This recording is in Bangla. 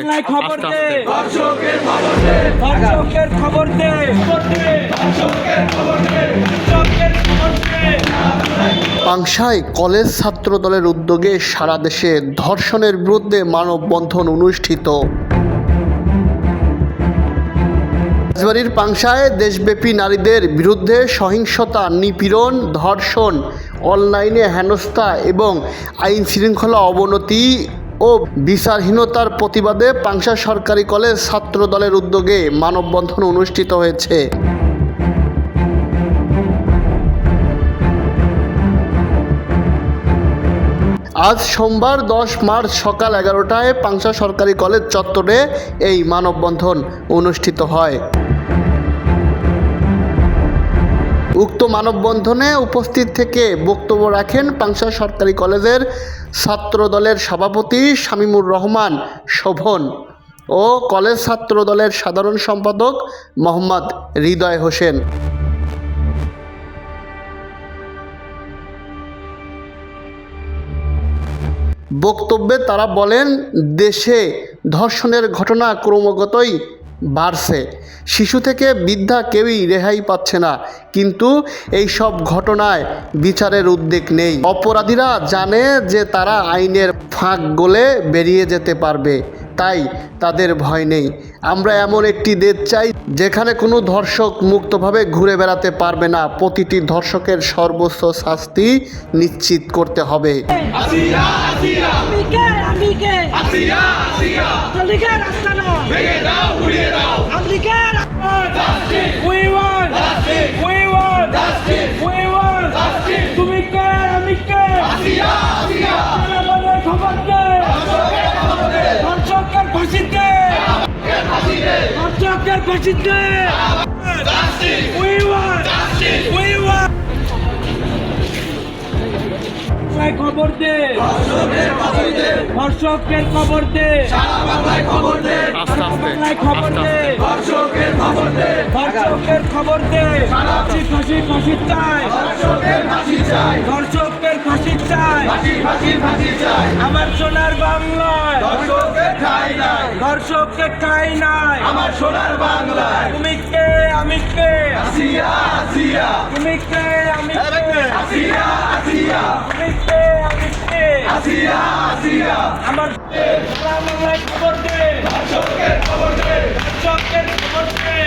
বাংলায় খবর দে, ধর্ষকের খবর দে, ধর্ষকের খবর দে, ধর্ষকের খবর দে, ধর্ষকের খবর দে। পাংশায় কলেজ ছাত্র দলের উদ্যোগে সারা দেশে ধর্ষণের বিরুদ্ধে মানববন্ধন অনুষ্ঠিত। রাজবাড়ীর পাংশায় দেশব্যাপী নারীদের বিরুদ্ধে সহিংসতা, নিপীড়ন, ধর্ষণ, অনলাইনে হেনস্থা এবং আইন শৃঙ্খলা অবনতি ও বিচারহীনতার প্রতিবাদে পাংশা সরকারি কলেজ ছাত্র দলের উদ্যোগে মানববন্ধন অনুষ্ঠিত হয়েছে। আজ সোমবার 10 মার্চ সকাল 11টায় পাংশা সরকারি কলেজ চত্বরে এই মানববন্ধন অনুষ্ঠিত হয়। উক্ত মানববন্ধনে উপস্থিত থেকে বক্তব্য রাখেন পাংশা সরকারি কলেজের ছাত্র দলের সভাপতি শামীমুর রহমান শোভন ও কলেজ ছাত্র দলের সাধারণ সম্পাদক মোহাম্মদ হৃদয় হোসেন। বক্তব্যে তারা বলেন, দেশে ধর্ষণের ঘটনা ক্রমাগতই বাড়ছে। শিশু থেকে বৃদ্ধা কেউই রেহাই পাচ্ছে না, কিন্তু এই সব ঘটনায় বিচারের উদ্যোগ নেই। অপরাধীরা জানে যে তারা আইনের ফাঁক গলে বেরিয়ে যেতে পারবে, তাই তাদের ভয় নেই। আমরা এমন একটি দেশ চাই যেখানে কোনো ধর্ষক মুক্তভাবে ঘুরে বেড়াতে পারবে না। প্রতিটি ধর্ষকের সর্বোচ্চ শাস্তি নিশ্চিত করতে হবে। খবর দে, ধর্ষকের খবর দে, বাংলায় খবর দে, বাংলায় খবর দে, ধর্ষকের খবর দে, ধর্ষকের খবর দে, ফাঁসি ফাঁসি চাই, ধর্ষকের ফাঁসি চাই, ধর্ষকের ফাঁসি চাই, ফাঁসি চাই। আমার সোনার বাংলায় ধর্ষকের ঠাঁই নাই, ধর্ষককে ঠাঁই নাই। আমার সোনার বাংলায় তুমি কে আমি কে, আসিয়া আসিয়া, তুমি কে আমি কে, আসিয়া আসিয়া, তুমি কে আমি কে, আসিয়া আসিয়া। আমার বাংলায় খবর দে, ধর্ষকের খবর দে, ধর্ষকের খবর দে।